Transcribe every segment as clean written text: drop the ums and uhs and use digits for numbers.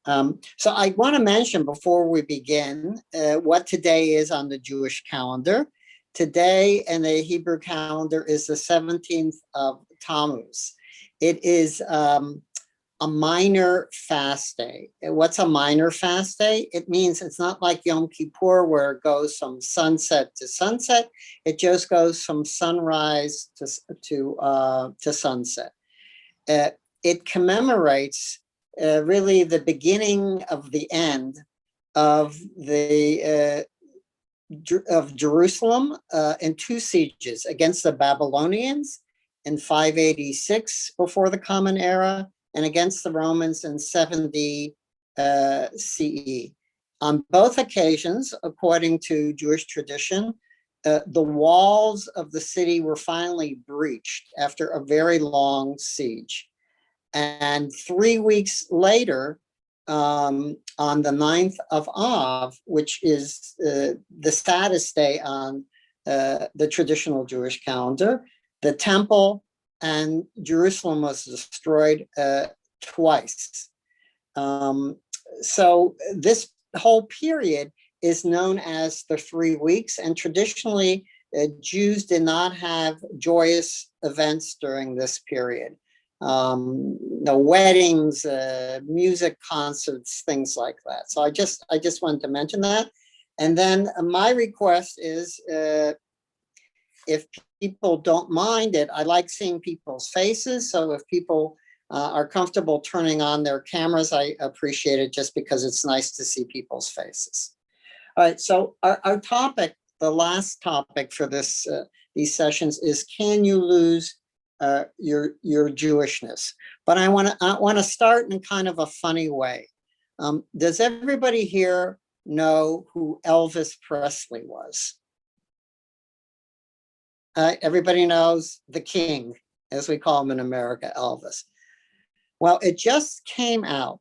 So I want to mention before we begin what today is on the Jewish calendar. Today in the Hebrew calendar is the 17th of Tammuz. It is a minor fast day. What's a minor fast day? It means it's not like Yom Kippur where it goes from sunset to sunset. It just goes from sunrise to sunset. It commemorates really the beginning of the end of Jerusalem in two sieges against the Babylonians in 586 before the Common Era, and against the Romans in 70 CE. On both occasions, according to Jewish tradition, the walls of the city were finally breached after a very long siege. And 3 weeks later, on the 9th of Av, which is the saddest day on the traditional Jewish calendar, the temple and Jerusalem was destroyed twice. So this whole period is known as the 3 weeks, and traditionally Jews did not have joyous events during this period. No weddings, music concerts, things like that. So I just wanted to mention that. And then my request is, if people don't mind it, I like seeing people's faces. So if people are comfortable turning on their cameras, I appreciate it, just because it's nice to see people's faces. All right, so our topic, the last topic for this these sessions is, can you lose your Jewishness? But I want to start in kind of a funny way. Does everybody here know who Elvis Presley was? Everybody knows the king, as we call him in America, Elvis. Well, it just came out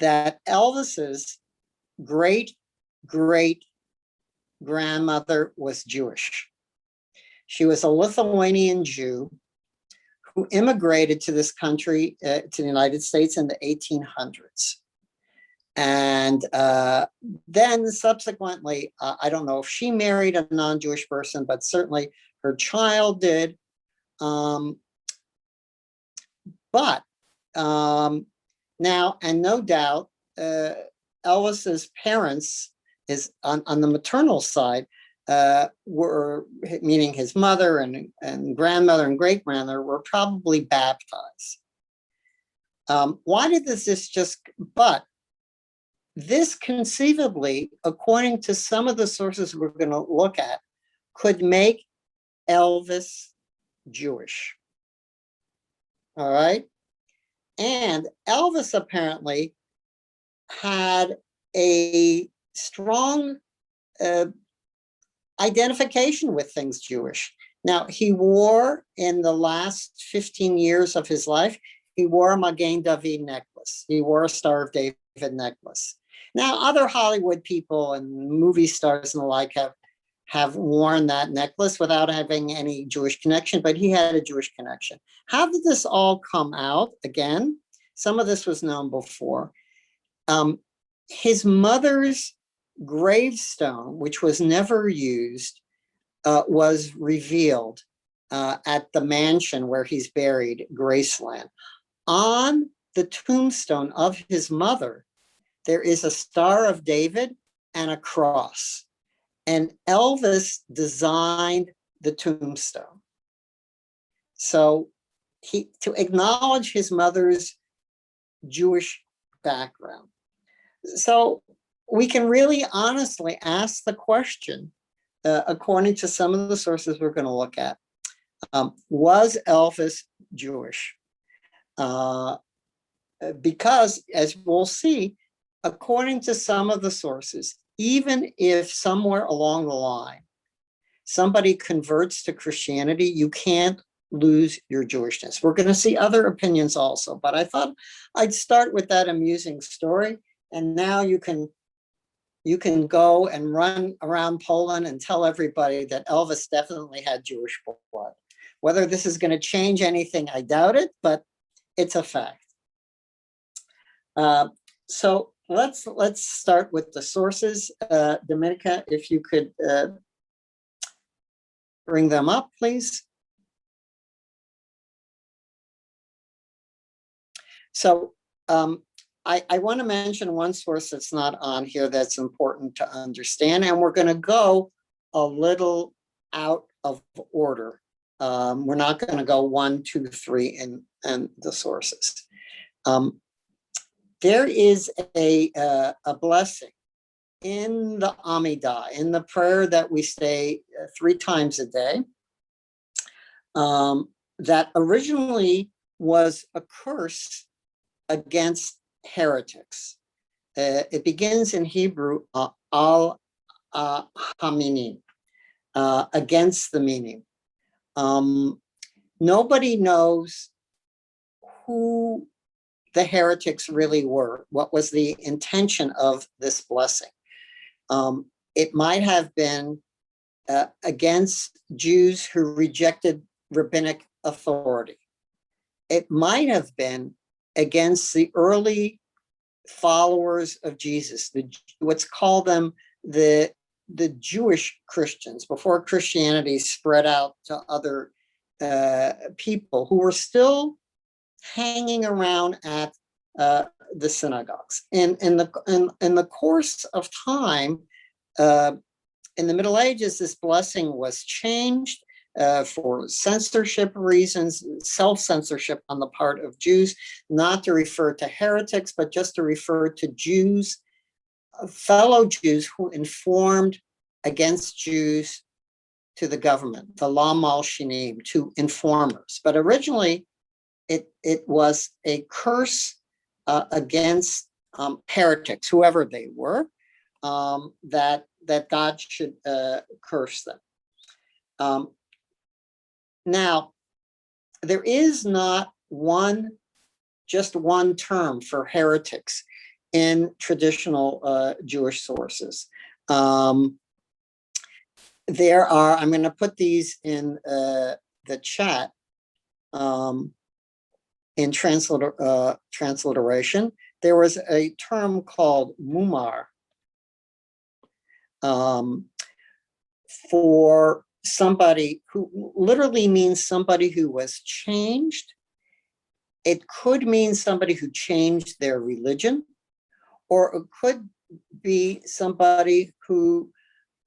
that Elvis's great-great-grandmother was Jewish. She was a Lithuanian Jew who immigrated to this country, to the United States in the 1800s. And then subsequently, I don't know if she married a non-Jewish person, but certainly her child did. But now, and no doubt, Elvis's parents, on the maternal side, were, meaning his mother and grandmother and great-grandmother, were probably baptized. Why did this just, but this conceivably, according to some of the sources we're going to look at, could make Elvis Jewish. All right. And Elvis apparently had a strong identification with things Jewish. Now, he wore, in the last 15 years of his life, he wore a Magen David necklace. He wore a Star of David necklace. Now, other Hollywood people and movie stars and the like have worn that necklace without having any Jewish connection, but he had a Jewish connection. How did this all come out? Again, some of this was known before. His mother's gravestone, which was never used, was revealed at the mansion where he's buried, Graceland. On the tombstone of his mother, there is a Star of David and a cross. And Elvis designed the tombstone. So to acknowledge his mother's Jewish background. So we can really honestly ask the question, according to some of the sources we're going to look at, was Elvis Jewish? Because, as we'll see, according to some of the sources, even if somewhere along the line somebody converts to Christianity, you can't lose your Jewishness. We're going to see other opinions also, but I thought I'd start with that amusing story. And now you can go and run around Poland and tell everybody that Elvis definitely had Jewish blood. Whether this is going to change anything, I doubt it, but it's a fact. So let's start with the sources. Dominica, if you could bring them up, please. So I want to mention one source that's not on here that's important to understand, and we're going to go a little out of order. We're not going to go 1, 2, 3 in the sources. There is a blessing in the Amidah, in the prayer that we say 3 times a day, that originally was a curse against heretics. It begins in Hebrew, al haminim, against the meaning. Nobody knows who the heretics really were. What was the intention of this blessing? It might have been against Jews who rejected rabbinic authority. It might have been against the early followers of Jesus, what's called them the Jewish Christians, before Christianity spread out to other people who were still hanging around at the synagogues. In the course of time, in the Middle Ages, this blessing was changed for censorship reasons, self-censorship on the part of Jews, not to refer to heretics, but just to refer to Jews, fellow Jews who informed against Jews to the government, the la malshinim, to informers. But originally, it was a curse against heretics, whoever they were, that God should curse them. Now, there is not just one term for heretics in traditional Jewish sources. There are, I'm going to put these in the chat, in transliteration. There was a term called mumar for somebody who literally means somebody who was changed. It could mean somebody who changed their religion, or it could be somebody who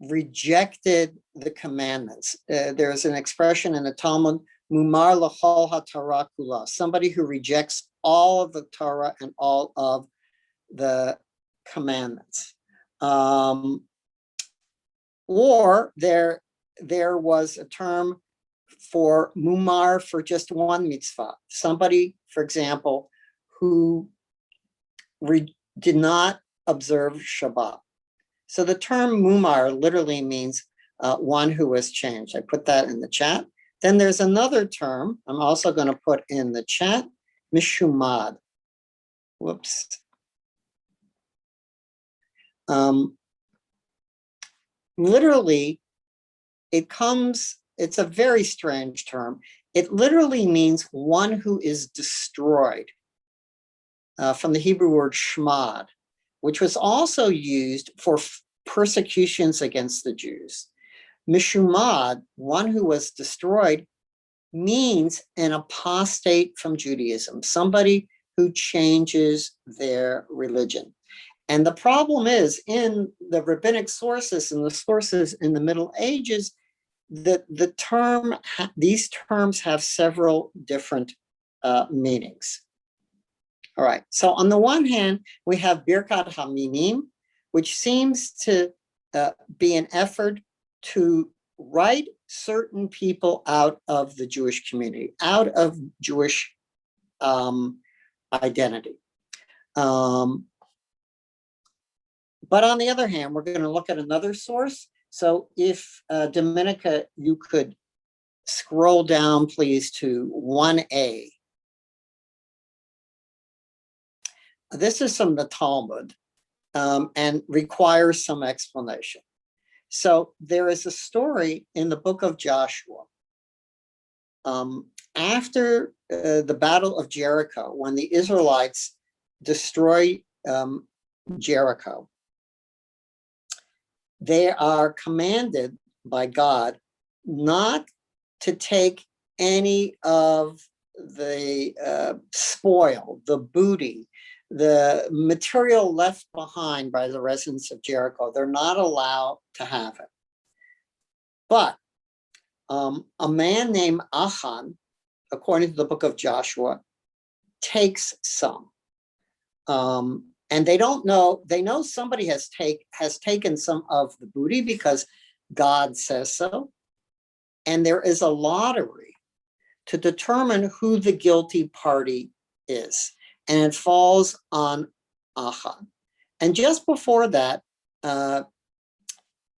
rejected the commandments. There's an expression in the Talmud, mumar l'chol haTorah kula, somebody who rejects all of the Torah and all of the commandments. Or there was a term for mumar for just one mitzvah. Somebody, for example, who did not observe Shabbat. So the term mumar literally means one who was changed. I put that in the chat. Then there's another term I'm also going to put in the chat, mishumad. Whoops. Literally, it's a very strange term. It literally means one who is destroyed, from the Hebrew word shmad, which was also used for persecutions against the Jews. Mishumad, one who was destroyed, means an apostate from Judaism, somebody who changes their religion. And the problem is, in the rabbinic sources and the sources in the Middle Ages, these terms have several different meanings. All right, so on the one hand, we have Birkat HaMinim, which seems to be an effort to write certain people out of the Jewish community, out of Jewish identity. But on the other hand, we're going to look at another source. So if Dominica, you could scroll down, please, to 1a. This is from the Talmud and requires some explanation. So there is a story in the book of Joshua. After the Battle of Jericho, when the Israelites destroy Jericho, they are commanded by God not to take any of the spoil, the booty, the material left behind by the residents of Jericho. They're not allowed to have it. But a man named Achan, according to the book of Joshua, takes some. And they don't know, they know somebody has taken some of the booty because God says so. And there is a lottery to determine who the guilty party is. And it falls on Achan. And just before that,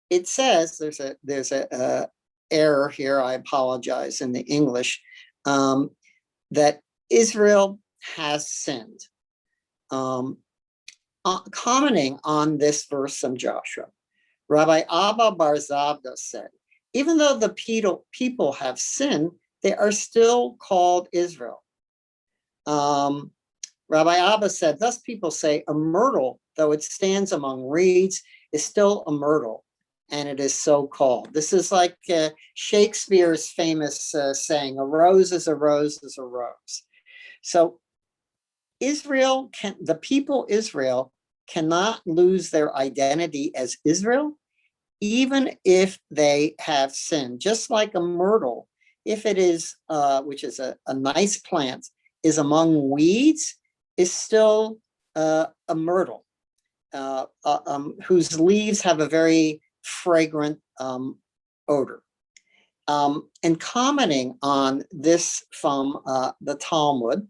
it says, there's a error here, I apologize, in the English, that Israel has sinned. Commenting on this verse from Joshua, Rabbi Abba Bar Zabda said, even though the people have sinned, they are still called Israel. Rabbi Abba said, thus people say, a myrtle, though it stands among reeds, is still a myrtle, and it is so called. This is like Shakespeare's famous saying, a rose is a rose is a rose. So the people Israel cannot lose their identity as Israel, even if they have sinned. Just like a myrtle, if it is, which is a nice plant, is among weeds, is still a myrtle, whose leaves have a very fragrant odor. And commenting on this from the Talmud,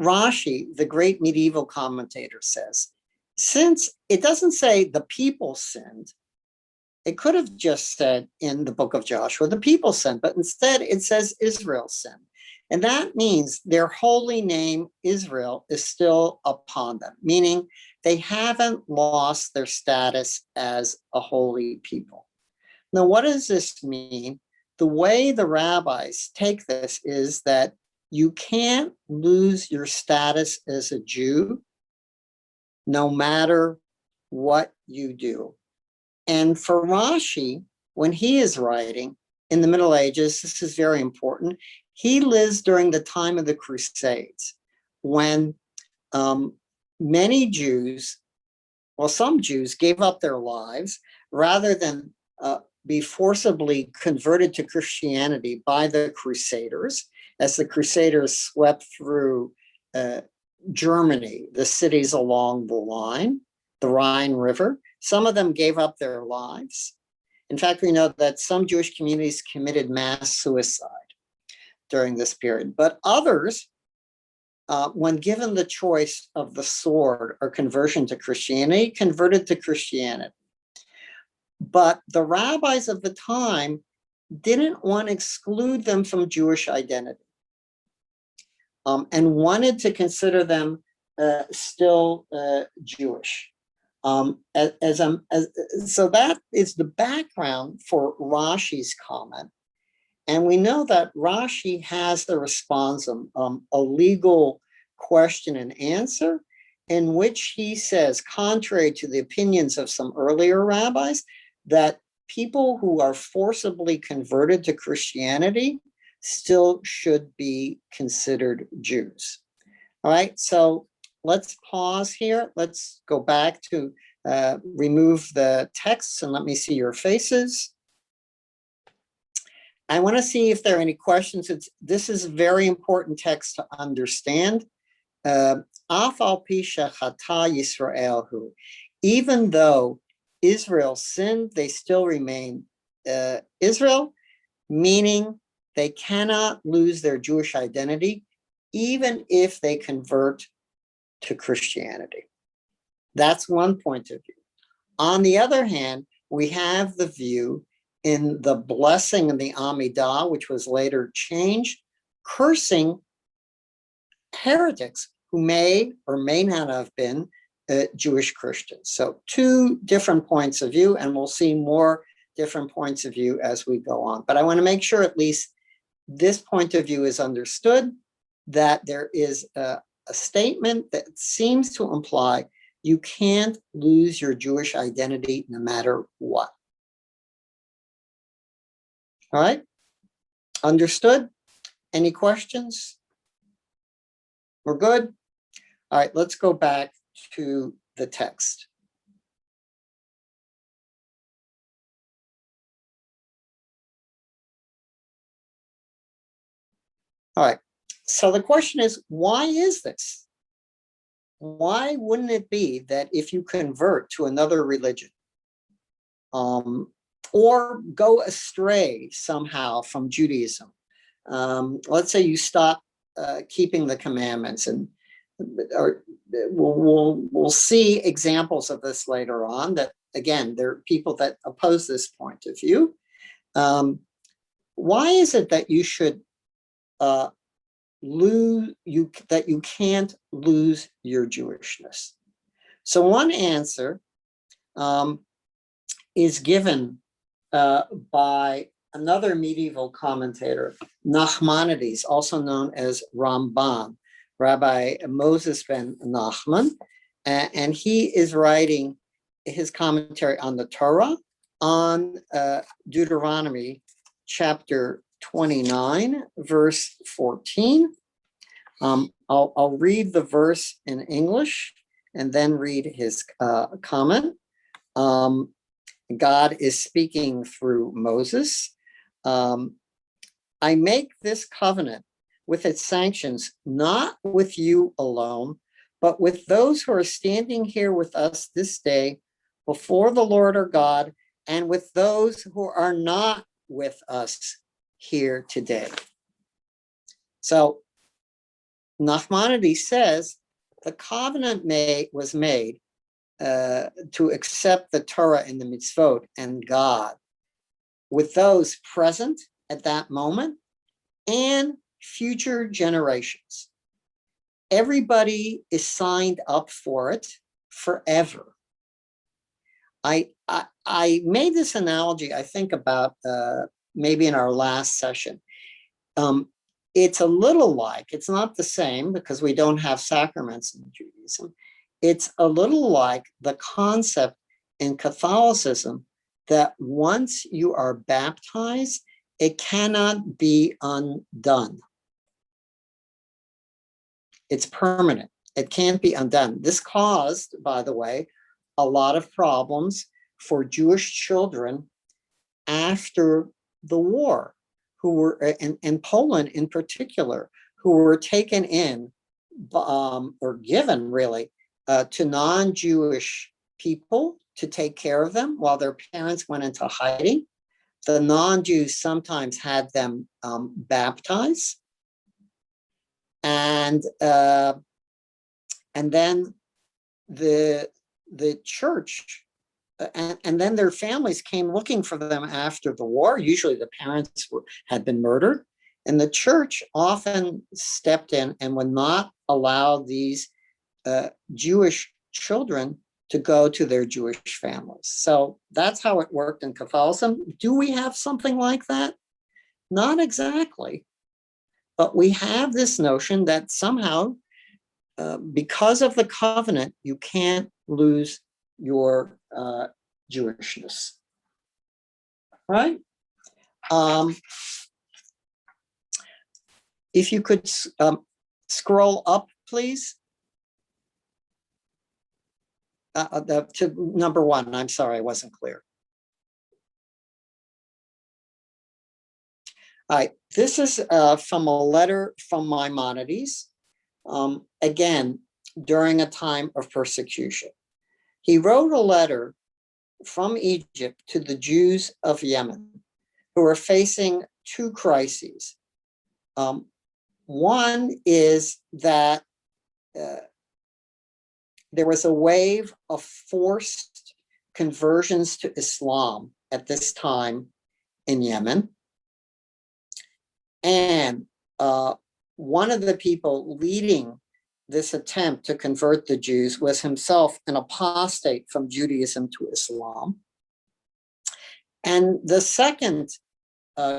Rashi, the great medieval commentator, says, since it doesn't say the people sinned, it could have just said in the book of Joshua, the people sinned, but instead it says Israel sinned. And that means their holy name, Israel, is still upon them, meaning they haven't lost their status as a holy people. Now, what does this mean? The way the rabbis take this is that you can't lose your status as a Jew no matter what you do. And for Rashi, when he is writing in the Middle Ages, this is very important. He lives during the time of the Crusades, when many Jews, well, some Jews gave up their lives rather than be forcibly converted to Christianity by the Crusaders, as the Crusaders swept through Germany, the cities along the Rhine River. Some of them gave up their lives. In fact, we know that some Jewish communities committed mass suicide during this period. But others, when given the choice of the sword or conversion to Christianity, converted to Christianity. But the rabbis of the time didn't want to exclude them from Jewish identity, and wanted to consider them still Jewish. So that is the background for Rashi's comment. And we know that Rashi has the responsum, a legal question and answer, in which he says, contrary to the opinions of some earlier rabbis, that people who are forcibly converted to Christianity still should be considered Jews. All right, so let's pause here. Let's go back to remove the texts and let me see your faces. I want to see if there are any questions. This is a very important text to understand. Af al pi shechata Yisraelhu. Even though Israel sinned, they still remain Israel, meaning they cannot lose their Jewish identity, even if they convert to Christianity. That's one point of view. On the other hand, we have the view in the blessing of the Amidah, which was later changed, cursing heretics who may or may not have been Jewish Christians. So two different points of view, and we'll see more different points of view as we go on. But I want to make sure at least this point of view is understood, that there is a a statement that seems to imply you can't lose your Jewish identity no matter what. All right? Understood? Any questions? We're good? All right, let's go back to the text. All right, so the question is, why is this? Why wouldn't it be that if you convert to another religion, or go astray somehow from Judaism, let's say you stop keeping the commandments, and or we'll see examples of this later on, that again, there are people that oppose this point of view. Why is it that you should that you can't lose your Jewishness? So one answer is given by another medieval commentator, Nachmanides, also known as Ramban, Rabbi Moses ben Nachman, and he is writing his commentary on the Torah on Deuteronomy chapter 29, verse 14. I'll read the verse in English and then read his comment. God is speaking through Moses. I make this covenant with its sanctions, not with you alone, but with those who are standing here with us this day before the Lord our God, and with those who are not with us here today. So Nachmanides says the covenant was made to accept the Torah and the mitzvot and God with those present at that moment and future generations. Everybody is signed up for it forever. I made this analogy, I think, about maybe in our last session. It's a little like, it's not the same because we don't have sacraments in Judaism. It's a little like the concept in Catholicism that once you are baptized, it cannot be undone. It's permanent. It can't be undone. This caused, by the way, a lot of problems for Jewish children after the war, who were, in Poland in particular, who were taken in or given really to non-Jewish people to take care of them while their parents went into hiding. The non-Jews sometimes had them baptized, and then the church and then their families came looking for them after the war. Usually the parents had been murdered, and the church often stepped in and would not allow these Jewish children to go to their Jewish families. So that's how it worked in Catholicism. Do we have something like that? Not exactly. But we have this notion that somehow, because of the covenant, you can't lose your Jewishness. Right? If you could scroll up, please. To number 1. I'm sorry, I wasn't clear. All right, this is from a letter from Maimonides, again, during a time of persecution. He wrote a letter from Egypt to the Jews of Yemen, who are facing 2 crises. One is that there was a wave of forced conversions to Islam at this time in Yemen. And one of the people leading this attempt to convert the Jews was himself an apostate from Judaism to Islam. And the second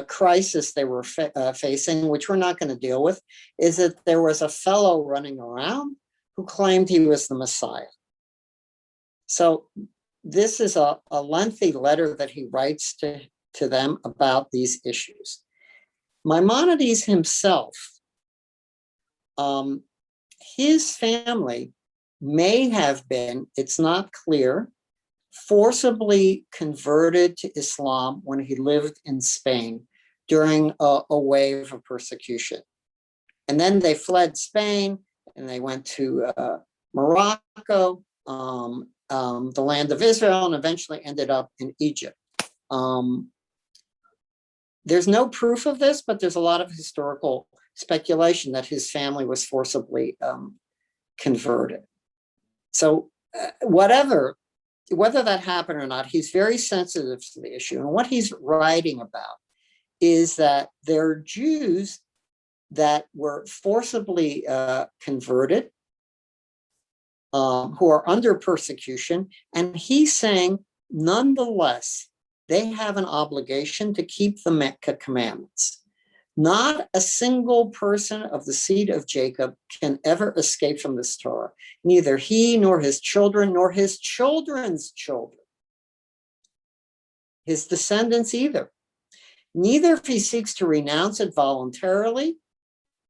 crisis they were facing, which we're not going to deal with, is that there was a fellow running around who claimed he was the Messiah. So this is a lengthy letter that he writes to them about these issues. Maimonides himself, his family may have been, it's not clear, forcibly converted to Islam when he lived in Spain during a wave of persecution. And then they fled Spain and they went to Morocco, the land of Israel, and eventually ended up in Egypt. There's no proof of this, but there's a lot of historical speculation that his family was forcibly converted. So whether that happened or not, he's very sensitive to the issue. And what he's writing about is that there are Jews that were forcibly converted, who are under persecution. And he's saying, nonetheless, they have an obligation to keep the Mecca commandments. Not a single person of the seed of Jacob can ever escape from this Torah. Neither he, nor his children, nor his children's children. His descendants either. Neither if he seeks to renounce it voluntarily,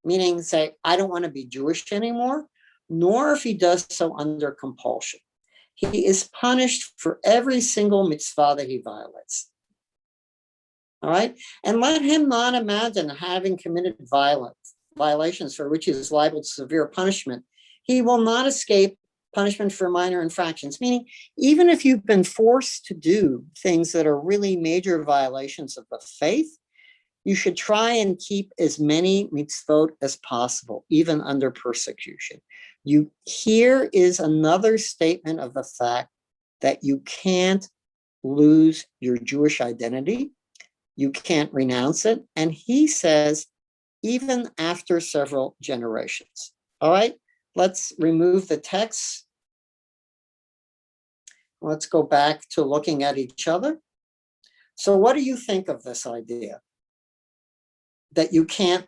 meaning say, I don't want to be Jewish anymore, nor if he does so under compulsion. He is punished for every single mitzvah that he violates. All right? And let him not imagine having committed violations for which he is liable to severe punishment. He will not escape punishment for minor infractions, meaning even if you've been forced to do things that are really major violations of the faith, you should try and keep as many mitzvot as possible, even under persecution. Here is another statement of the fact that you can't lose your Jewish identity. You can't renounce it. And he says, even after several generations. All right, let's remove the text. Let's go back to looking at each other. So what do you think of this idea that you can't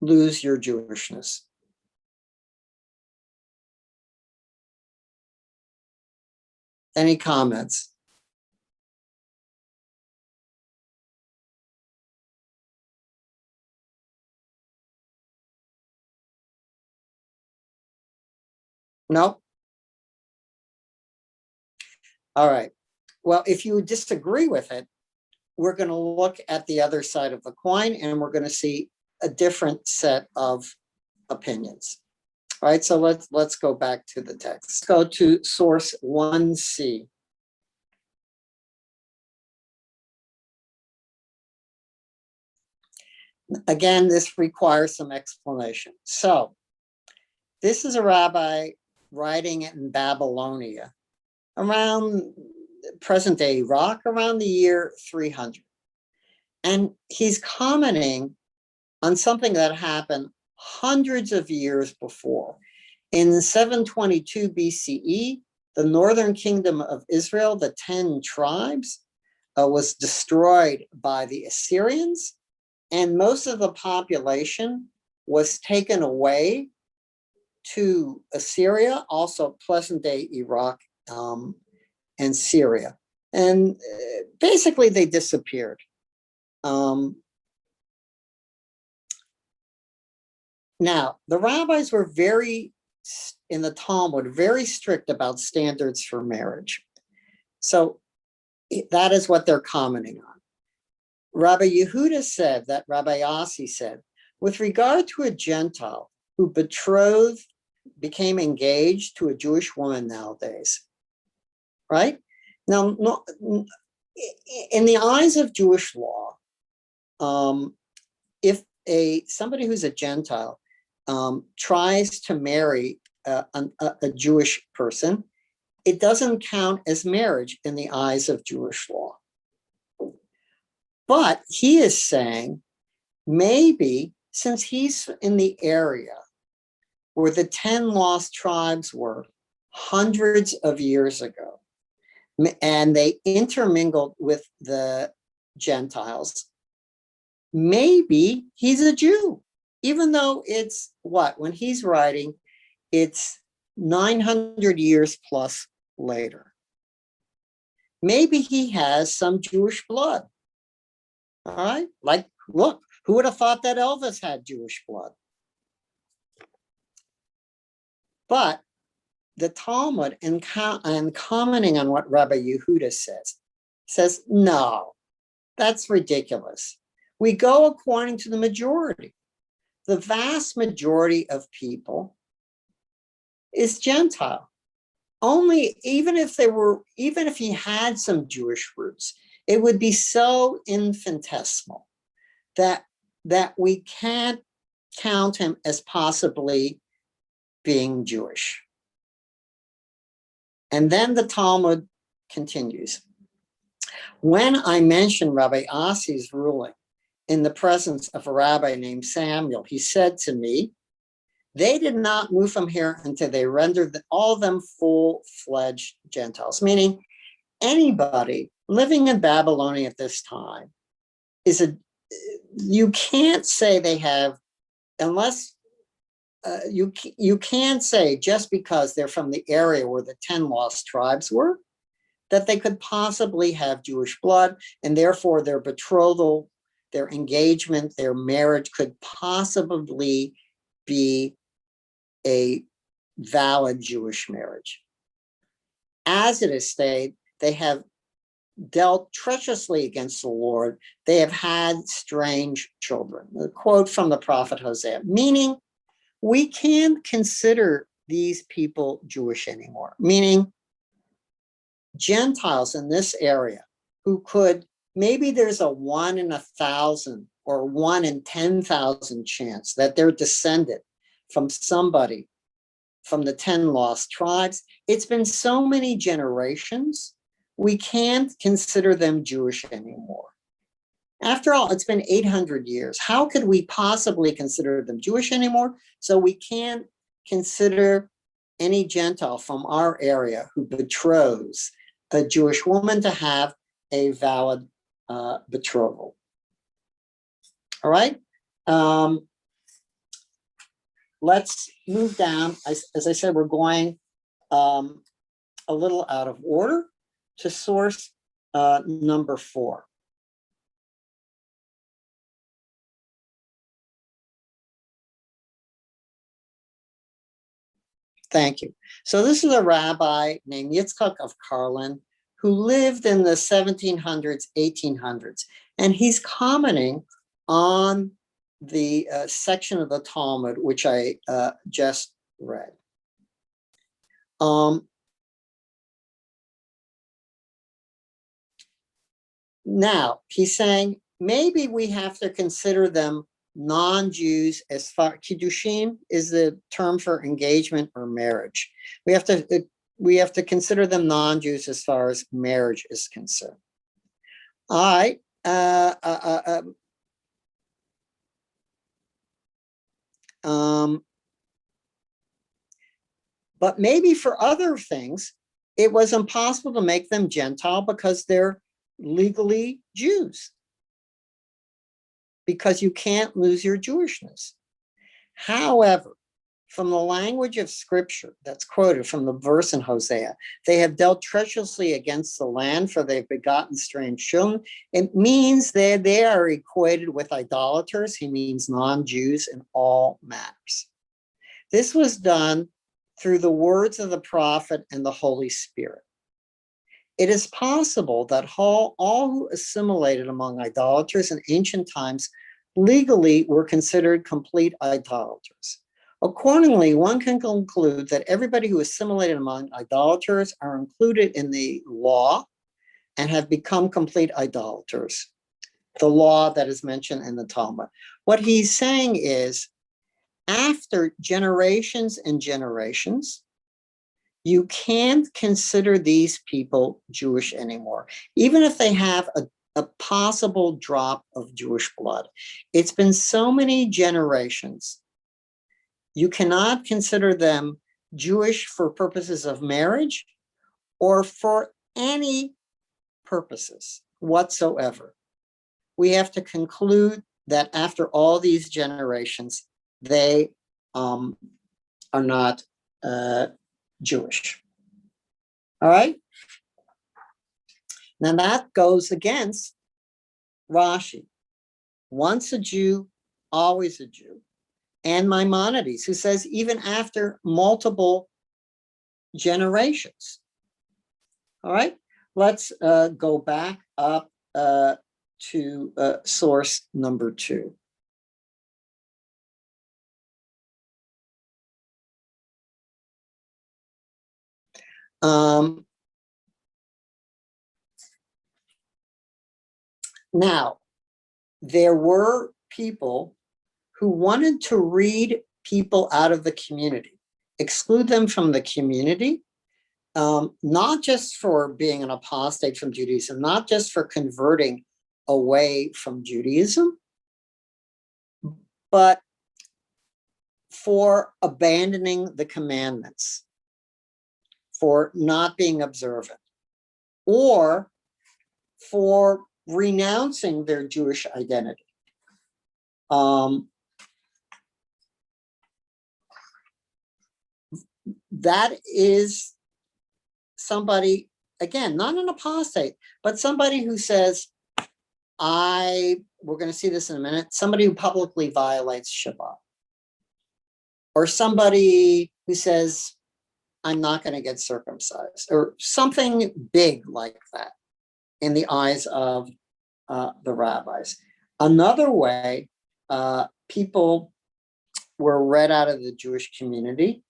lose your Jewishness? Any comments? No? All right. Well, if you disagree with it, we're going to look at the other side of the coin and we're going to see a different set of opinions. All right, so let's go back to the text. Let's go to source 1C. Again, this requires some explanation. So this is a rabbi writing in Babylonia around present-day Iraq, around the year 300. And he's commenting on something that happened hundreds of years before. In 722 BCE, the northern kingdom of Israel, the 10 tribes, was destroyed by the Assyrians, and most of the population was taken away to Assyria, also present-day Iraq and Syria. And basically they disappeared. Now, the rabbis were in the Talmud, very strict about standards for marriage. So that is what they're commenting on. Rabbi Yehuda said that Rabbi Asi said, with regard to a Gentile who became engaged to a Jewish woman nowadays, right? Now, in the eyes of Jewish law, if somebody who's a Gentile tries to marry a Jewish person, it doesn't count as marriage in the eyes of Jewish law. But he is saying maybe since he's in the area where the 10 lost tribes were hundreds of years ago, and they intermingled with the Gentiles, maybe he's a Jew, even though it's what? When he's writing, it's 900 years plus later. Maybe he has some Jewish blood. All right? Like, look, who would have thought that Elvis had Jewish blood? But the Talmud, and commenting on what Rabbi Yehuda says, no, that's ridiculous. We go according to the majority. The vast majority of people is Gentile. Only, even if he had some Jewish roots, it would be so infinitesimal that we can't count him as possibly being Jewish. And then the Talmud continues. When I mentioned Rabbi Asi's ruling in the presence of a rabbi named Samuel, he said to me, they did not move from here until they rendered all of them full-fledged Gentiles, meaning anybody living in Babylonia at this time you can't say they have, unless you can't say just because they're from the area where the 10 lost tribes were, that they could possibly have Jewish blood, and therefore their betrothal, their engagement, their marriage could possibly be a valid Jewish marriage. As it is stated, they have dealt treacherously against the Lord. They have had strange children. A quote from the prophet Hosea, meaning we can't consider these people Jewish anymore, meaning Gentiles in this area who could, maybe there's a 1 in 1,000 or 1 in 10,000 chance that they're descended from somebody from the 10 lost tribes. It's been so many generations, we can't consider them Jewish anymore. After all, it's been 800 years. How could we possibly consider them Jewish anymore? So we can't consider any Gentile from our area who betroths a Jewish woman to have a valid betrothal. All right. Let's move down. As I said, we're going a little out of order to source number 4. Thank you. So this is a rabbi named Yitzchak of Karlin who lived in the 1700s, 1800s, and he's commenting on the section of the Talmud which I just read. Now, he's saying maybe we have to consider them non-Jews as far, kiddushin is the term for engagement or marriage. We have to consider them non-Jews as far as marriage is concerned. All right. But maybe for other things, it was impossible to make them Gentile because they're legally Jews, because you can't lose your Jewishness. However, from the language of scripture that's quoted from the verse in Hosea, they have dealt treacherously against the land, for they've begotten strange children. It means that they are equated with idolaters. He means non-Jews in all matters. This was done through the words of the prophet and the Holy Spirit. It is possible that all who assimilated among idolaters in ancient times legally were considered complete idolaters. Accordingly, one can conclude that everybody who assimilated among idolaters are included in the law and have become complete idolaters, the law that is mentioned in the Talmud. What he's saying is, after generations and generations, you can't consider these people Jewish anymore, even if they have a possible drop of Jewish blood. It's been so many generations. You cannot consider them Jewish for purposes of marriage or for any purposes whatsoever. We have to conclude that after all these generations, they are not Jewish. All right? Now that goes against Rashi. Once a Jew, always a Jew. And Maimonides, who says even after multiple generations. All right? Let's go back up to source number 2. Now, there were people who wanted to read people out of the community, exclude them from the community, not just for being an apostate from Judaism, not just for converting away from Judaism, but for abandoning the commandments, for not being observant, or for renouncing their Jewish identity. That is somebody, again, not an apostate, but somebody who says, we're going to see this in a minute, somebody who publicly violates Shabbat. Or somebody who says, I'm not going to get circumcised, or something big like that in the eyes of the rabbis. Another way people were read out of the Jewish community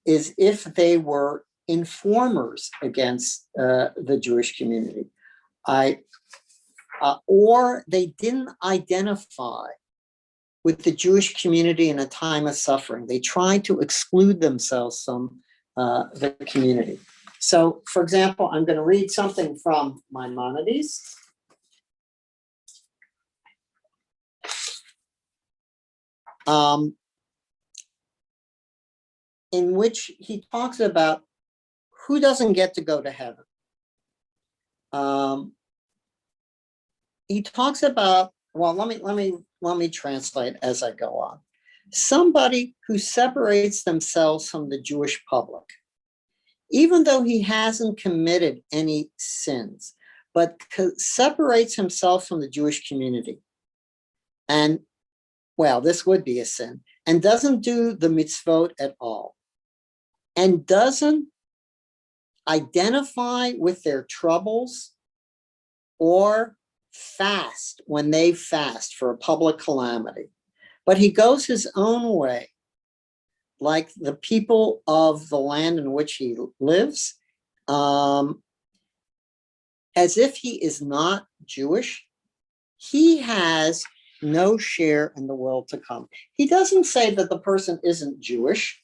is if they were informers against the Jewish community, or they didn't identify with the Jewish community in a time of suffering. They tried to exclude themselves from the community. So, for example, I'm going to read something from Maimonides. In which he talks about who doesn't get to go to heaven. He talks about, well, let me translate as I go on. Somebody who separates themselves from the Jewish public, even though he hasn't committed any sins, but separates himself from the Jewish community. And, well, this would be a sin, and doesn't do the mitzvot at all, and doesn't identify with their troubles or fast when they fast for a public calamity, but he goes his own way, like the people of the land in which he lives, as if he is not Jewish, he has no share in the world to come. He doesn't say that the person isn't Jewish.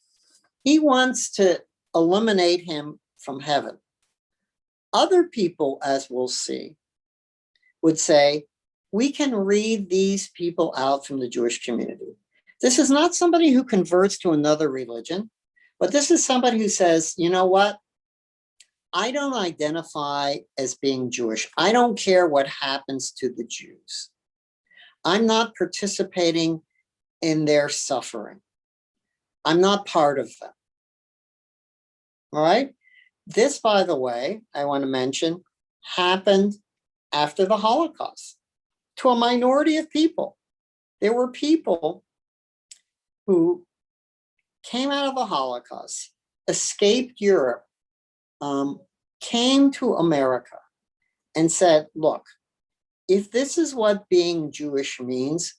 He wants to eliminate him from heaven. Other people, as we'll see, would say, we can read these people out from the Jewish community. This is not somebody who converts to another religion, but this is somebody who says, you know what? I don't identify as being Jewish. I don't care what happens to the Jews. I'm not participating in their suffering. I'm not part of them. All right? This, by the way, I want to mention, happened after the Holocaust to a minority of people. There were people who came out of the Holocaust, escaped Europe, came to America and said, look, if this is what being Jewish means,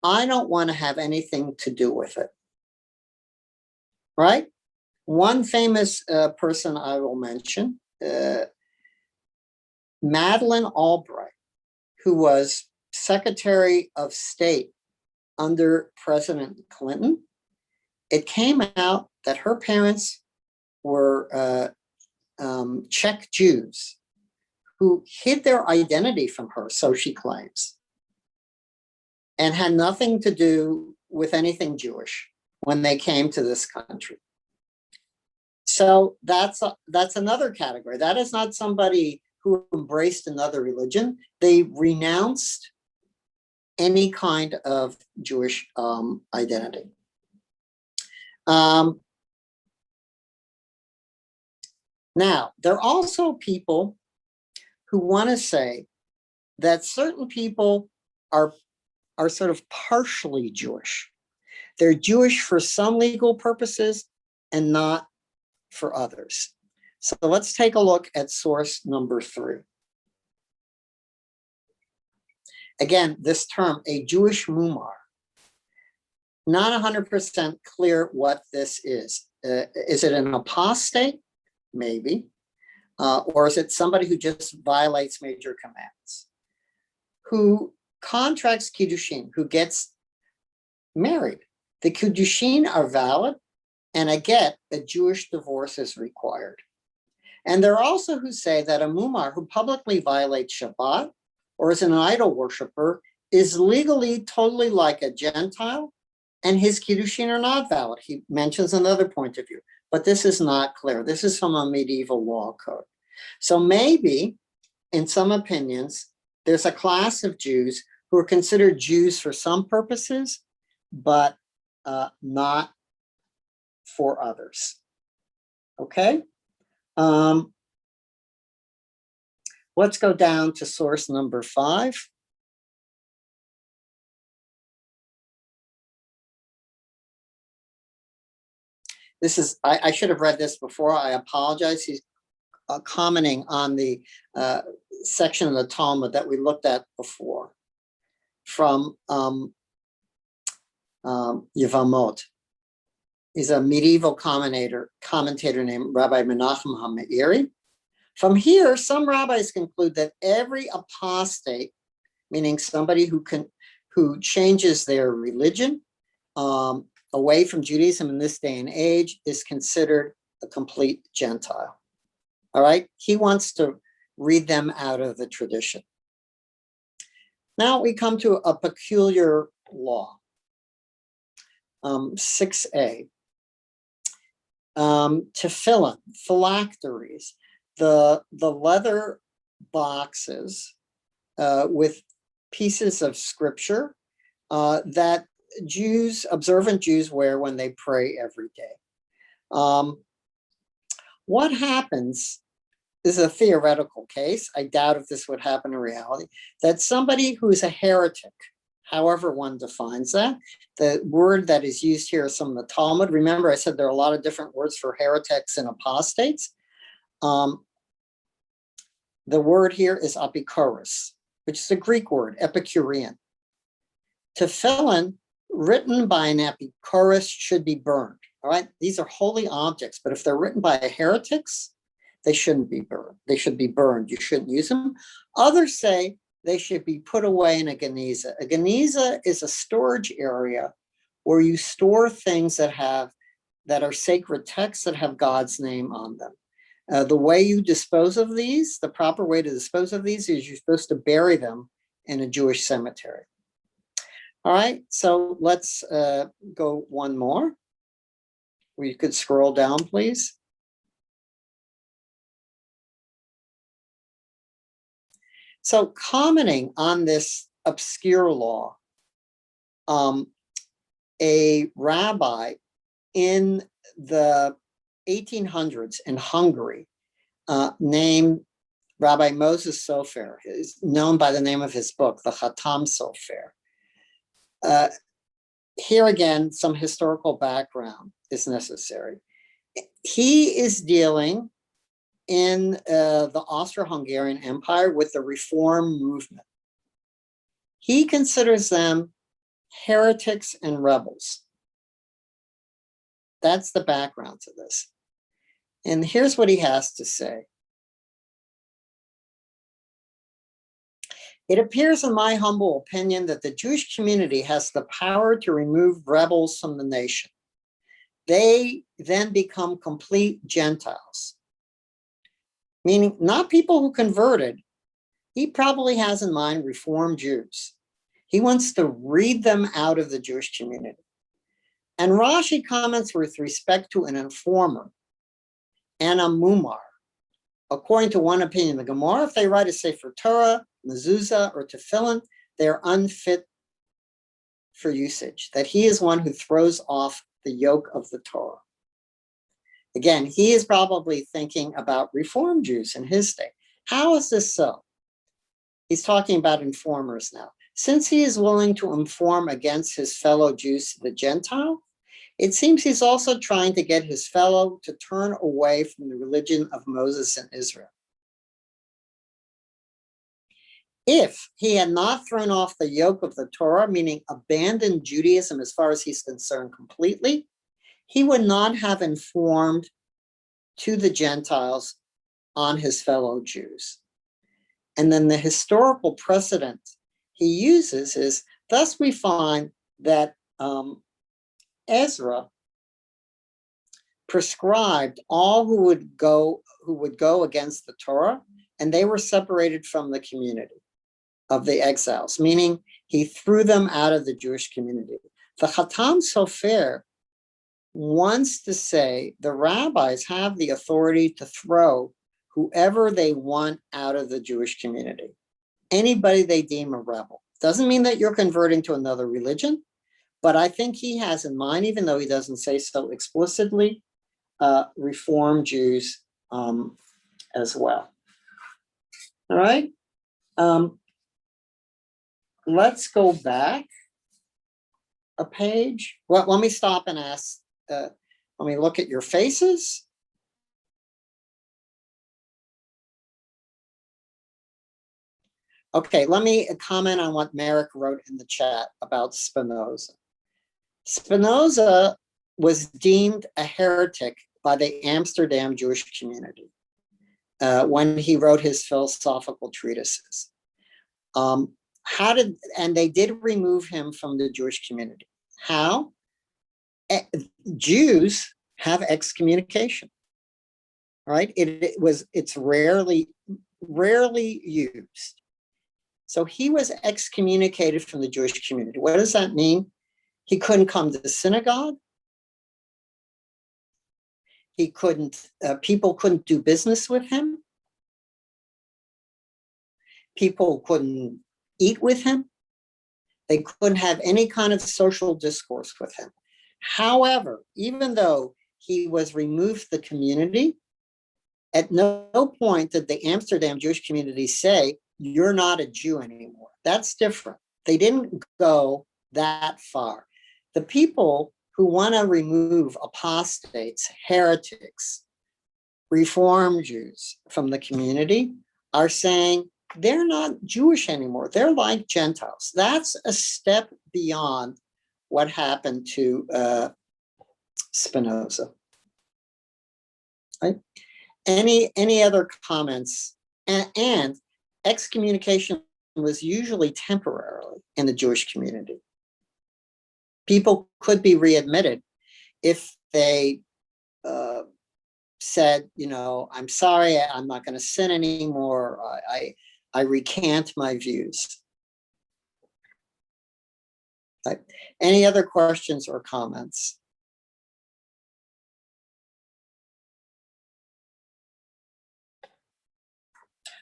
I don't want to have anything to do with it. Right? One famous person I will mention, Madeleine Albright, who was Secretary of State under President Clinton. It came out that her parents were Czech Jews who hid their identity from her, so she claims, and had nothing to do with anything Jewish when they came to this country. So that's another category. That is not somebody who embraced another religion. They renounced any kind of Jewish identity. Now, there are also people who want to say that certain people are sort of partially Jewish. They're Jewish for some legal purposes and not for others. So let's take a look at source number 3. Again, this term, a Jewish mumar, not 100% clear what this is. Is it an apostate? Maybe. Or is it somebody who just violates major commands? Who contracts kiddushin, who gets married. The kiddushin are valid, and a Jewish divorce is required. And there are also who say that a mumar who publicly violates Shabbat or is an idol worshiper is legally totally like a Gentile, and his kiddushin are not valid. He mentions another point of view, but this is not clear. This is from a medieval law code. So maybe, in some opinions, there's a class of Jews who are considered Jews for some purposes, but not for others. Okay? Let's go down to source number 5. This is, I should have read this before. I apologize. He's commenting on the section of the Talmud that we looked at before from Yevamot. He's a medieval commentator named Rabbi Menachem HaMeiri. From here, some rabbis conclude that every apostate, meaning somebody who changes their religion away from Judaism in this day and age, is considered a complete Gentile. All right, he wants to read them out of the tradition. Now we come to a peculiar law, 6a. Tefillin, phylacteries, the leather boxes with pieces of scripture that observant Jews wear when they pray every day. What happens is a theoretical case. I doubt if this would happen in reality, that somebody who is a heretic, however one defines that, the word that is used here is from the Talmud. Remember, I said there are a lot of different words for heretics and apostates. The word here is apikoros, which is a Greek word, Epicurean. Tefillin, written by an apikoros, should be burned. All right, these are holy objects, but if they're written by heretics, they shouldn't be burned. They should be burned. You shouldn't use them. Others say they should be put away in a geniza. A geniza is a storage area where you store things that are sacred texts that have God's name on them. The way you dispose of these, the proper way to dispose of these, is you're supposed to bury them in a Jewish cemetery. All right, so let's go one more. We could scroll down, please. So commenting on this obscure law, a rabbi in the 1800s in Hungary named Rabbi Moses Sofer, is known by the name of his book, the Chatam Sofer. Here again, some historical background is necessary. He is dealing in the Austro-Hungarian Empire with the Reform movement. He considers them heretics and rebels. That's the background to this. And here's what he has to say. It appears, in my humble opinion, that the Jewish community has the power to remove rebels from the nation. They then become complete Gentiles. Meaning not people who converted. He probably has in mind Reform Jews. He wants to read them out of the Jewish community. And Rashi comments with respect to an informer and a mumar. According to one opinion, the Gemara, if they write a Sefer Torah, mezuzah, or tefillin, they're unfit for usage, that he is one who throws off the yoke of the Torah. Again, he is probably thinking about Reform Jews in his day. How is this so? He's talking about informers now. Since he is willing to inform against his fellow Jews, the Gentile, it seems he's also trying to get his fellow to turn away from the religion of Moses and Israel. If he had not thrown off the yoke of the Torah, meaning abandoned Judaism as far as he's concerned completely, he would not have informed to the Gentiles on his fellow Jews. And then the historical precedent he uses is, thus we find that Ezra prescribed all who would go against the Torah, and they were separated from the community of the exiles, meaning he threw them out of the Jewish community. The Chatam Sofer wants to say the rabbis have the authority to throw whoever they want out of the Jewish community, anybody they deem a rebel. Doesn't mean that you're converting to another religion, but I think he has in mind, even though he doesn't say so explicitly, Reform Jews as well. All right. Let's go back a page. Well, let me stop and ask, let me look at your faces. Okay, let me comment on what Merrick wrote in the chat about Spinoza. Spinoza was deemed a heretic by the Amsterdam Jewish community when he wrote his philosophical treatises. And they did remove him from the Jewish community. How? Jews have excommunication, right? It's rarely used. So he was excommunicated from the Jewish community. What does that mean? He couldn't come to the synagogue. He couldn't, people couldn't do business with him. People couldn't eat with him. They couldn't have any kind of social discourse with him. However, even though he was removed from the community, at no point did the Amsterdam Jewish community say, you're not a Jew anymore. That's different. They didn't go that far. The people who want to remove apostates, heretics, Reform Jews from the community are saying they're not Jewish anymore. They're like Gentiles. That's a step beyond what happened to Spinoza. Right? Any other comments? And excommunication was usually temporarily in the Jewish community. People could be readmitted if they said, I'm sorry, I'm not going to sin anymore. I recant my views. Right. Any other questions or comments?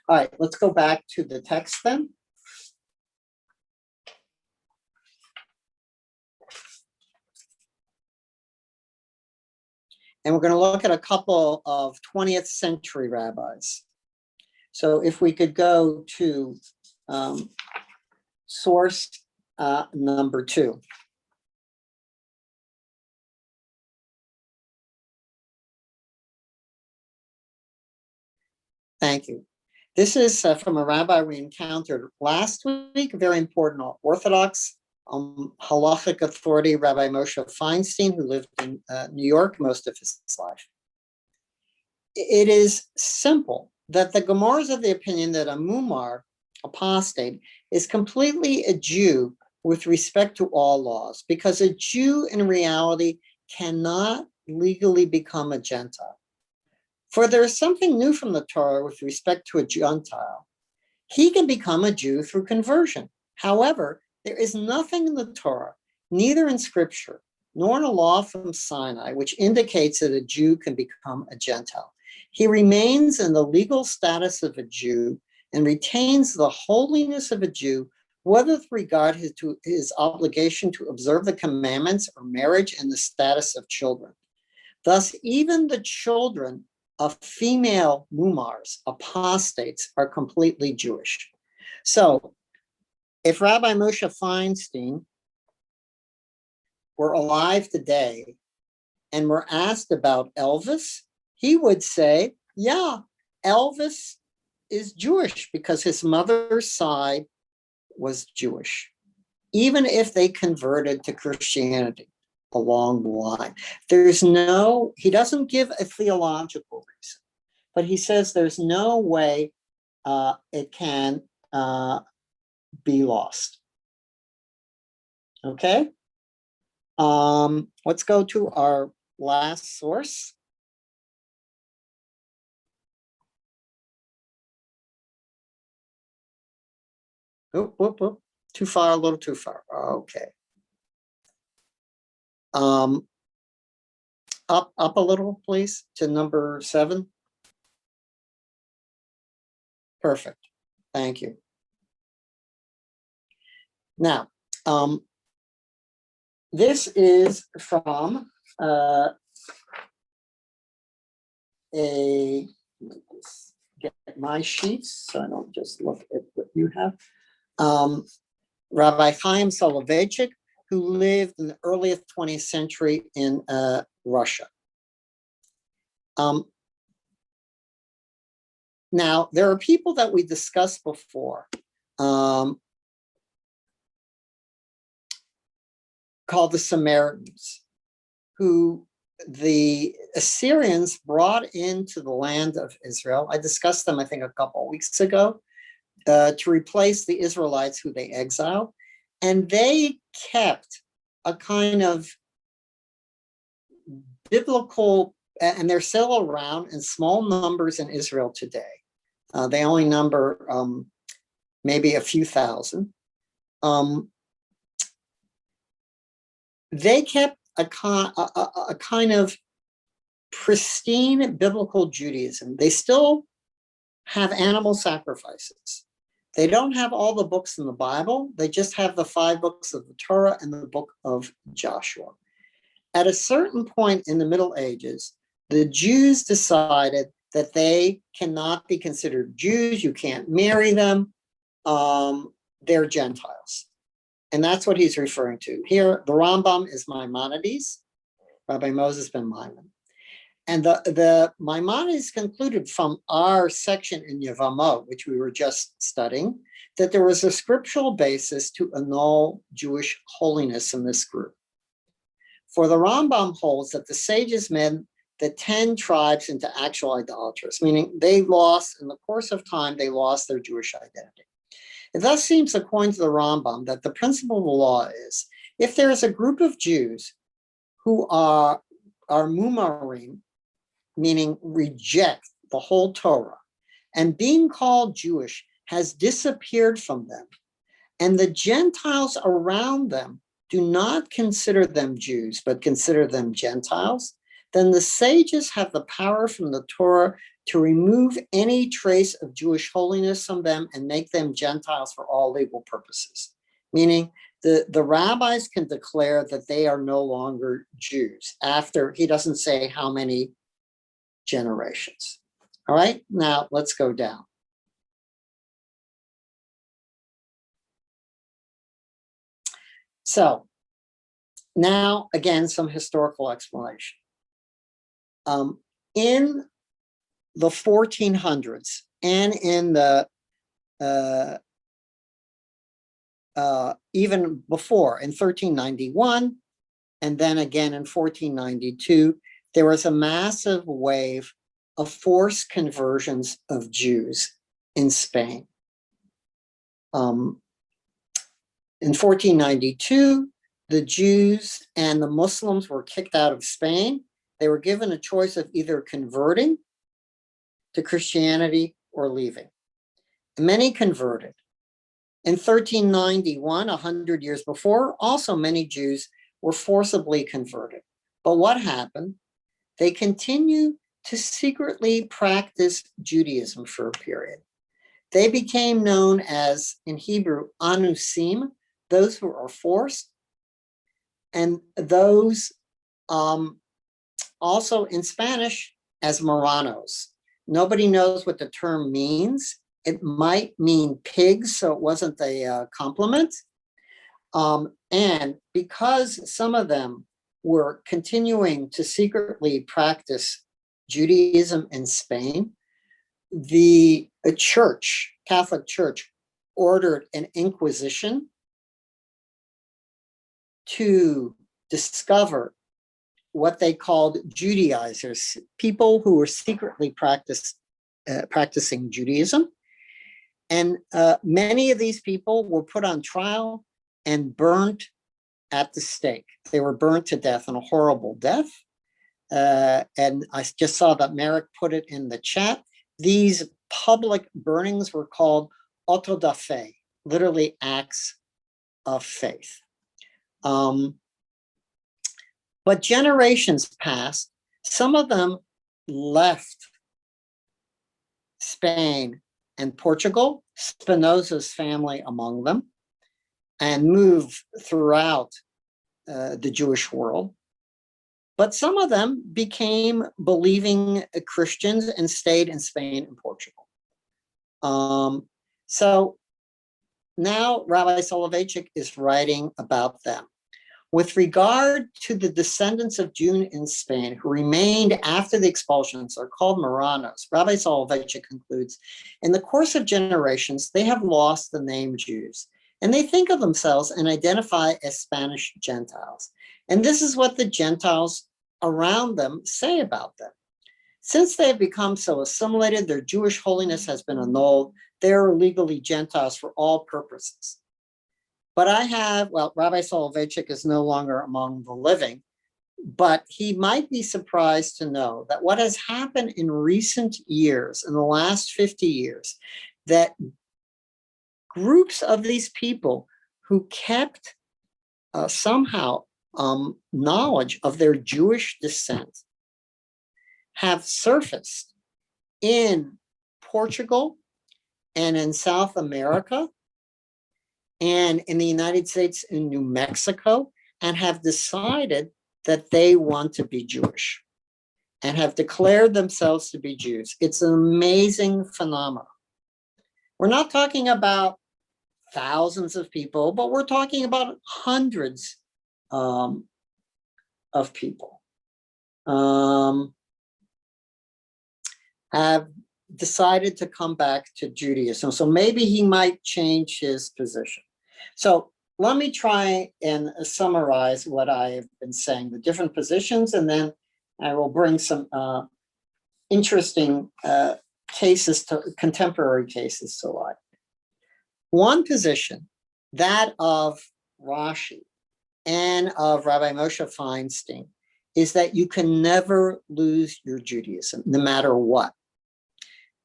All right, let's go back to the text then. And we're going to look at a couple of 20th century rabbis. So if we could go to source number 2. Thank you. This is from a rabbi we encountered last week, a very important Orthodox halachic authority, Rabbi Moshe Feinstein, who lived in New York most of his life. It is simple that the Gemara is of the opinion that a mumar, apostate, is completely a Jew with respect to all laws, because a Jew in reality cannot legally become a Gentile. For there is something new from the Torah with respect to a Gentile. He can become a Jew through conversion. However, there is nothing in the Torah, neither in Scripture, nor in a law from Sinai, which indicates that a Jew can become a Gentile. He remains in the legal status of a Jew and retains the holiness of a Jew whether with regard to his obligation to observe the commandments or marriage and the status of children. Thus, even the children of female mumars, apostates, are completely Jewish. So, if Rabbi Moshe Feinstein were alive today and were asked about Elvis, he would say, yeah, Elvis is Jewish because his mother's side was Jewish, even if they converted to Christianity along the line. He doesn't give a theological reason, but he says there's no way it can be lost. Okay? Let's go to our last source. Oh, too far, a little too far. Okay. Up a little, please, to number 7. Perfect. Thank you. Now, this is from let me just get my sheets so I don't just look at what you have. Rabbi Chaim Soloveitchik, who lived in the earliest 20th century in Russia. Now, there are people that we discussed before called the Samaritans, who the Assyrians brought into the land of Israel. I discussed them, I think, a couple of weeks ago, to replace the Israelites who they exiled. And they kept a kind of biblical, and they're still around in small numbers in Israel today. They only number maybe a few thousand. They kept a kind of pristine biblical Judaism. They still have animal sacrifices. They don't have all the books in the Bible. They just have the 5 books of the Torah and the book of Joshua. At a certain point in the Middle Ages, the Jews decided that they cannot be considered Jews. You can't marry them. They're Gentiles. And that's what he's referring to. Here, the Rambam is Maimonides, Rabbi Moses ben Maimon. And the Maimonides concluded from our section in Yevamot, which we were just studying, that there was a scriptural basis to annul Jewish holiness in this group. For the Rambam holds that the sages meant the 10 tribes into actual idolaters, meaning they lost, in the course of time, they lost their Jewish identity. It thus seems, according to the Rambam, that the principle of the law is, if there is a group of Jews who are mumarim, meaning reject the whole Torah, and being called Jewish has disappeared from them, and the Gentiles around them do not consider them Jews, but consider them Gentiles, then the sages have the power from the Torah to remove any trace of Jewish holiness from them and make them Gentiles for all legal purposes. Meaning the rabbis can declare that they are no longer Jews after, he doesn't say how many generations. All right, now let's go down. So now, again, some historical explanation. In the 1400s and in the even before, in 1391, and then again in 1492, there was a massive wave of forced conversions of Jews in Spain. In 1492, the Jews and the Muslims were kicked out of Spain. They were given a choice of either converting to Christianity or leaving. Many converted. In 1391, 100 years before, also many Jews were forcibly converted. But what happened? They continued to secretly practice Judaism for a period. They became known as, in Hebrew, anusim, those who are forced, and those also in Spanish as Marranos. Nobody knows what the term means. It might mean pigs, so it wasn't a compliment. And because some of them were continuing to secretly practice Judaism in Spain, the church, Catholic Church, ordered an inquisition to discover what they called Judaizers, people who were secretly practicing Judaism. And many of these people were put on trial and burnt at the stake. They were burnt to death in a horrible death. And I just saw that Merrick put it in the chat. These public burnings were called auto da fe, literally acts of faith. But generations passed. Some of them left Spain and Portugal, Spinoza's family among them, and moved throughout the Jewish world. But some of them became believing Christians and stayed in Spain and Portugal. So now Rabbi Soloveitchik is writing about them. With regard to the descendants of Jews in Spain who remained after the expulsions are called Marranos, Rabbi Soloveitchik concludes, in the course of generations, they have lost the name Jews, and they think of themselves and identify as Spanish Gentiles. And this is what the Gentiles around them say about them. Since they have become so assimilated, their Jewish holiness has been annulled. They are legally Gentiles for all purposes. But Rabbi Soloveitchik is no longer among the living, but he might be surprised to know that what has happened in recent years, in the last 50 years, that groups of these people who kept somehow knowledge of their Jewish descent have surfaced in Portugal and in South America and in the United States and New Mexico, and have decided that they want to be Jewish and have declared themselves to be Jews. It's an amazing phenomenon. We're not talking about thousands of people, but we're talking about hundreds of people have decided to come back to Judaism. So maybe he might change his position. So let me try and summarize what I have been saying, the different positions, and then I will bring some interesting cases, contemporary cases to light. One position, that of Rashi and of Rabbi Moshe Feinstein, is that you can never lose your Judaism, no matter what,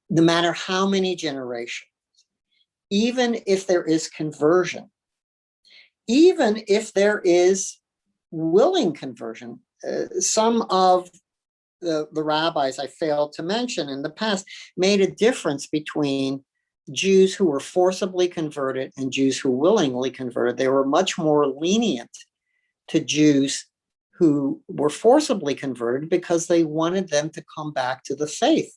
no matter how many generations, even if there is conversion, even if there is willing conversion. Some of the rabbis I failed to mention in the past made a difference between Jews who were forcibly converted and Jews who willingly converted. They were much more lenient to Jews who were forcibly converted because they wanted them to come back to the faith.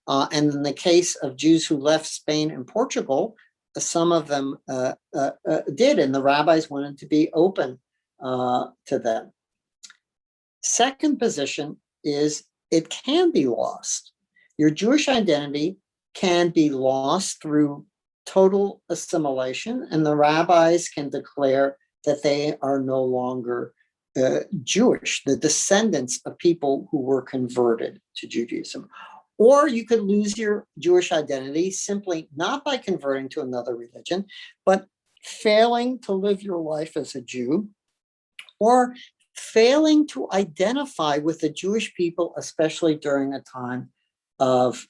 And in the case of Jews who left Spain and Portugal, some of them did, and the rabbis wanted to be open to them. Second position is it can be lost. Your Jewish identity can be lost through total assimilation, and the rabbis can declare that they are no longer Jewish, the descendants of people who were converted to Judaism. Or you could lose your Jewish identity simply not by converting to another religion, but failing to live your life as a Jew, or failing to identify with the Jewish people, especially during a time of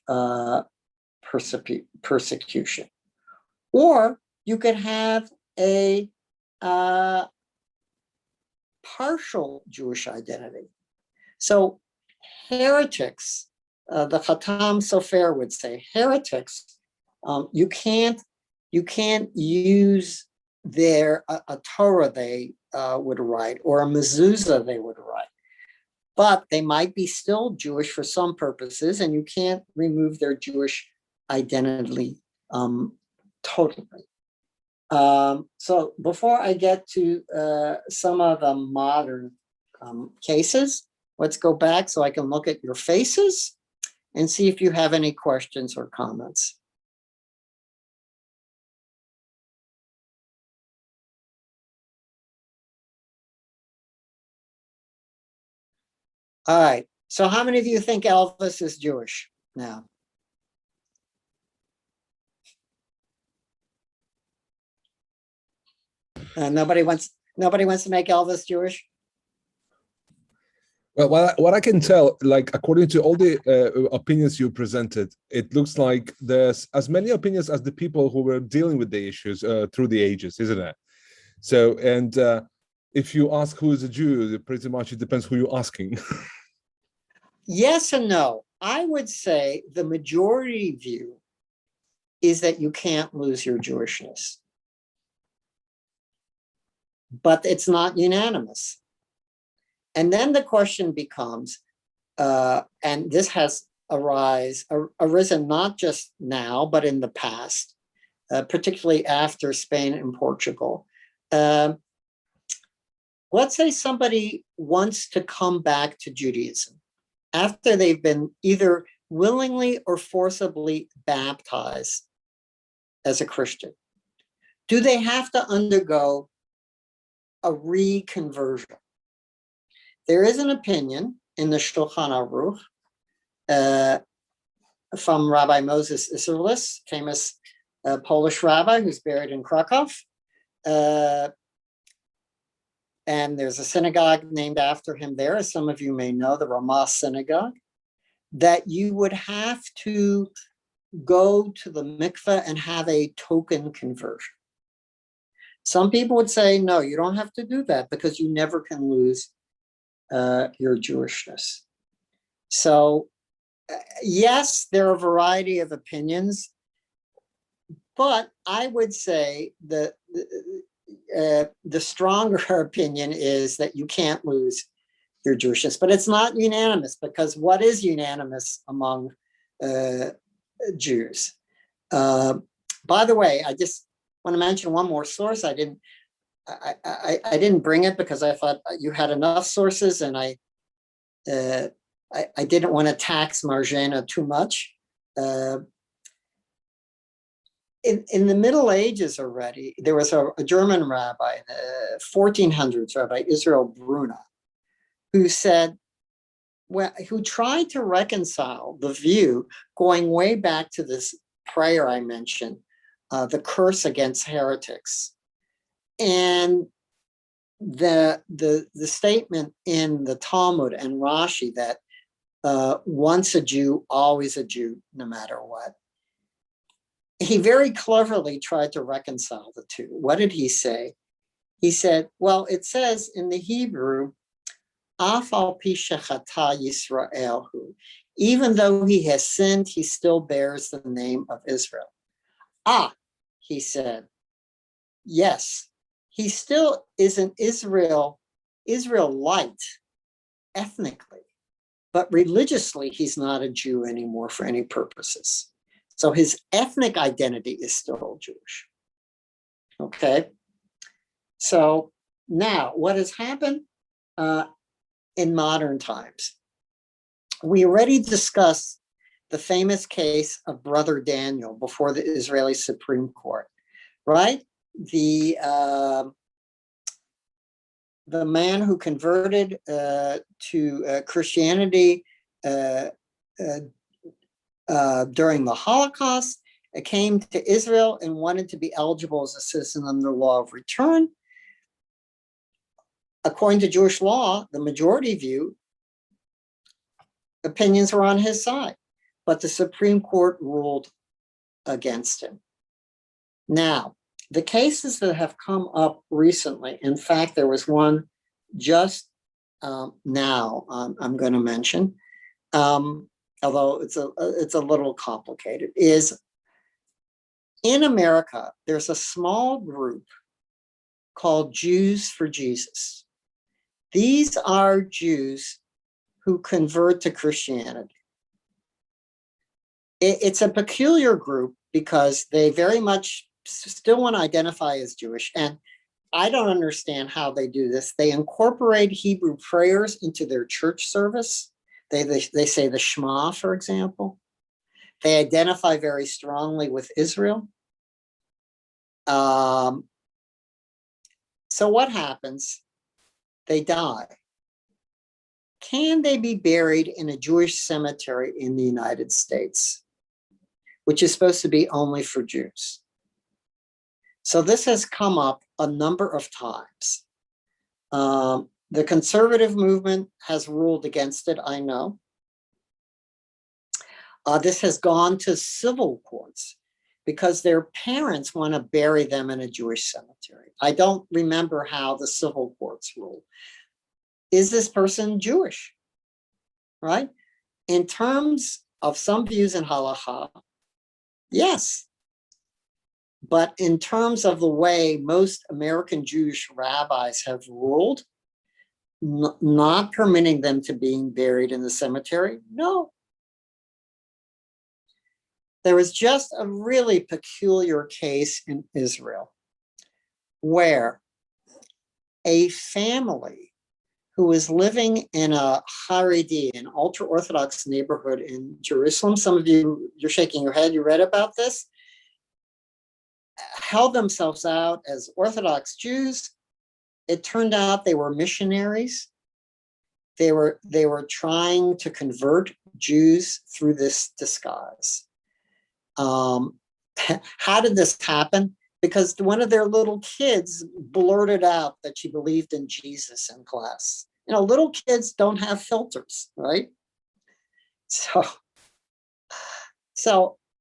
persecution. Or you could have a partial Jewish identity. So heretics, the Khatam Sofer would say, heretics You can't use a Torah they would write or a mezuzah they would write, but they might be still Jewish for some purposes, and you can't remove their Jewish identity totally. So before I get to some of the modern cases, let's go back so I can look at your faces and see if you have any questions or comments. All right. So how many of you think Elvis is Jewish now? Nobody wants to make Elvis Jewish? Well, what I can tell, like according to all the opinions you presented, it looks like there's as many opinions as the people who were dealing with the issues through the ages, isn't it? So, and if you ask who is a Jew, pretty much it depends who you're asking. Yes and no. I would say the majority view is that you can't lose your Jewishness, but it's not unanimous. And then the question becomes, and this has arisen not just now, but in the past, particularly after Spain and Portugal. Let's say somebody wants to come back to Judaism after they've been either willingly or forcibly baptized as a Christian. Do they have to undergo a reconversion? There is an opinion in the Shulchan Aruch from Rabbi Moses Isserlis, famous Polish rabbi who's buried in Krakow. And there's a synagogue named after him there, as some of you may know, the Ramah Synagogue, that you would have to go to the mikveh and have a token conversion. Some people would say, no, you don't have to do that because you never can lose your Jewishness. So yes, there are a variety of opinions, but I would say that the stronger opinion is that you can't lose your Jewishness, but it's not unanimous, because what is unanimous among Jews? By the way, I just want to mention one more source. I didn't bring it because I thought you had enough sources, and I didn't want to tax Marjana too much. In the Middle Ages already, there was a German rabbi, the 1400s, Rabbi Israel Brunner, who said, well, who tried to reconcile the view going way back to this prayer I mentioned, the curse against heretics, and the statement in the Talmud and Rashi that once a Jew, always a Jew, no matter what. He very cleverly tried to reconcile the two. What did he say? He said, well, it says in the Hebrew, Af al pi shechata Yisraelhu, even though he has sinned, he still bears the name of Israel. He said, yes, he still is an Israelite ethnically, but religiously, he's not a Jew anymore for any purposes. So his ethnic identity is still Jewish. Okay. So now what has happened in modern times? We already discussed the famous case of Brother Daniel before the Israeli Supreme Court, right? The man who converted to Christianity during the Holocaust, came to Israel and wanted to be eligible as a citizen under the law of return. According to Jewish law, the majority view, opinions were on his side, but the Supreme Court ruled against him. Now, the cases that have come up recently, in fact, there was one just now I'm going to mention, although it's a little complicated, is In America, there's a small group called Jews for Jesus. These are Jews who convert to Christianity. It's a peculiar group because they very much still want to identify as Jewish. And I don't understand how they do this. They incorporate Hebrew prayers into their church service. They say the Shema, for example. They identify very strongly with Israel. So what happens? They die. Can they be buried in a Jewish cemetery in the United States, which is supposed to be only for Jews? So this has come up a number of times. The conservative movement has ruled against it, I know. This has gone to civil courts because their parents want to bury them in a Jewish cemetery. I don't remember how the civil courts rule. Is this person Jewish? Right? In terms of some views in halakha, yes. But in terms of the way most American Jewish rabbis have ruled, not permitting them to being buried in the cemetery, no. There was just a really peculiar case in Israel where a family who was living in a Haredi, an ultra-Orthodox neighborhood in Jerusalem. Some of you, you're shaking your head, you read about this, held themselves out as Orthodox Jews. It turned out they were missionaries. They were trying to convert Jews through this disguise. How did this happen? Because one of their little kids blurted out that she believed in Jesus in class. You know, little kids don't have filters, right? So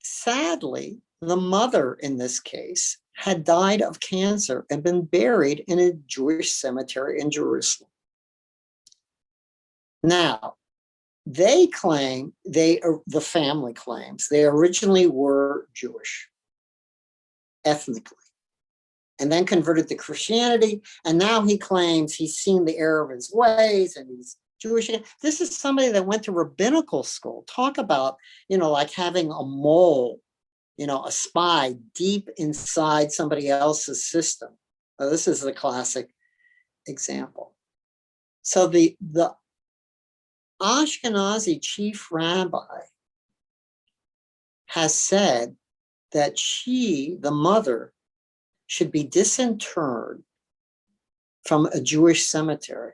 sadly, the mother in this case had died of cancer and been buried in a Jewish cemetery in Jerusalem. Now, they claim, the family claims, they originally were Jewish, ethnically, and then converted to Christianity. And now he claims he's seen the error of his ways and he's Jewish again. This is somebody that went to rabbinical school. Talk about, like having a mole, a spy deep inside somebody else's system. Now, this is the classic example. So the Ashkenazi chief rabbi has said that she, the mother, should be disinterred from a Jewish cemetery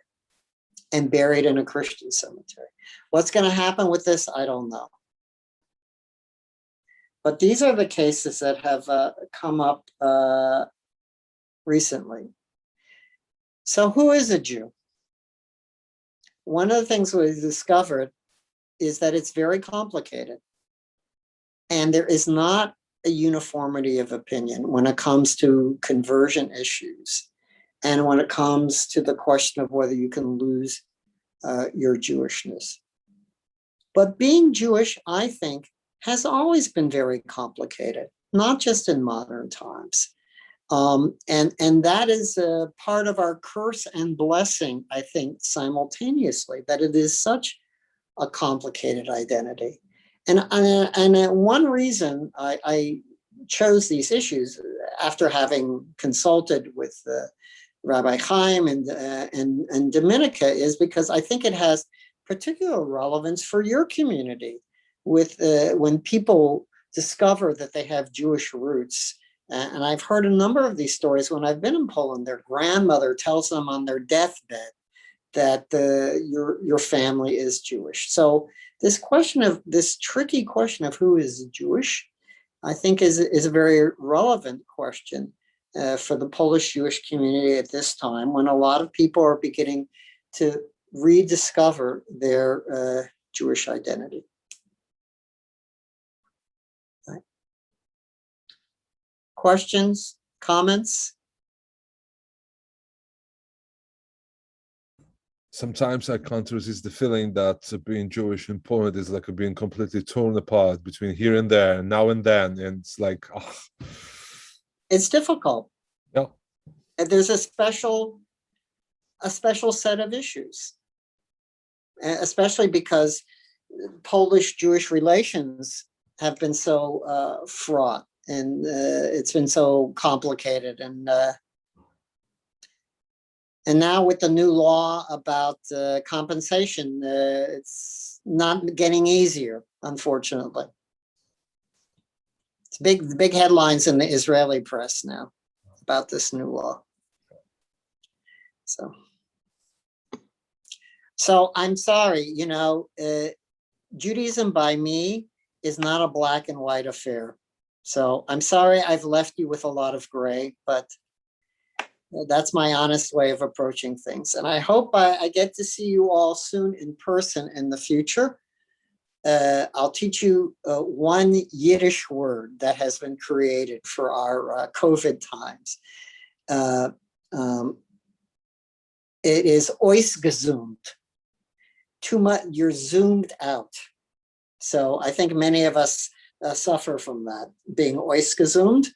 and buried in a Christian cemetery. What's going to happen with this? I don't know. But these are the cases that have come up recently. So who is a Jew? One of the things we discovered is that it's very complicated. And there is not a uniformity of opinion when it comes to conversion issues and when it comes to the question of whether you can lose your Jewishness. But being Jewish, I think, has always been very complicated, not just in modern times. And that is a part of our curse and blessing, I think, simultaneously, that it is such a complicated identity. And one reason I chose these issues after having consulted with Rabbi Chaim and Dominica is because I think it has particular relevance for your community with when people discover that they have Jewish roots. And I've heard a number of these stories when I've been in Poland. Their grandmother tells them on their deathbed that your family is Jewish. So this tricky question of who is Jewish, I think is a very relevant question for the Polish Jewish community at this time, when a lot of people are beginning to rediscover their Jewish identity. Right. Questions, comments? sometimes I can't resist the feeling that being Jewish in Poland is like being completely torn apart between here and there, now and then, and it's like, oh. It's difficult. Yeah. And there's a special set of issues, especially because Polish-Jewish relations have been so fraught, and it's been so complicated, and now with the new law about compensation, it's not getting easier, unfortunately. It's big headlines in the Israeli press now about this new law. So I'm sorry, you know, Judaism by me is not a black and white affair. So I'm sorry I've left you with a lot of gray, but that's my honest way of approaching things. And I hope I get to see you all soon in person in the future. I'll teach you one Yiddish word that has been created for our COVID times. It is ausgezoomt. Too much, you're zoomed out. So I think many of us suffer from that, being ausgezoomt.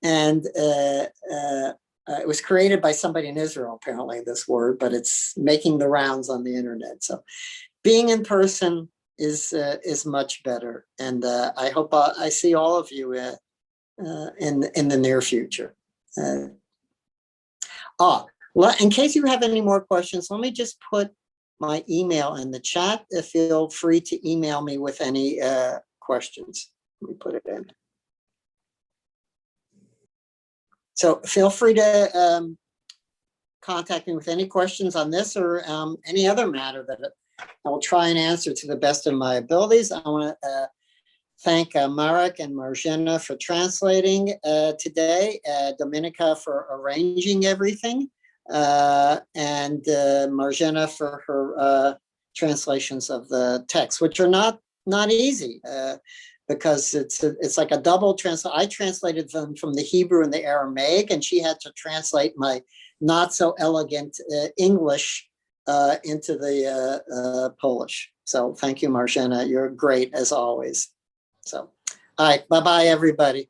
And it was created by somebody in Israel, apparently, this word, but it's making the rounds on the internet. So being in person is much better. And I hope I see all of you in the near future. In case you have any more questions, let me just put my email in the chat. Feel free to email me with any questions. Let me put it in. So feel free to contact me with any questions on this or any other matter that I will try and answer to the best of my abilities. I want to thank Marek and Marjana for translating today, Dominika for arranging everything, and Marjana for her translations of the text, which are not easy. Because it's like a double translation. I translated them from the Hebrew and the Aramaic, and she had to translate my not so elegant English into the Polish. So thank you, Marjana. You're great as always. So, all right, bye-bye, everybody.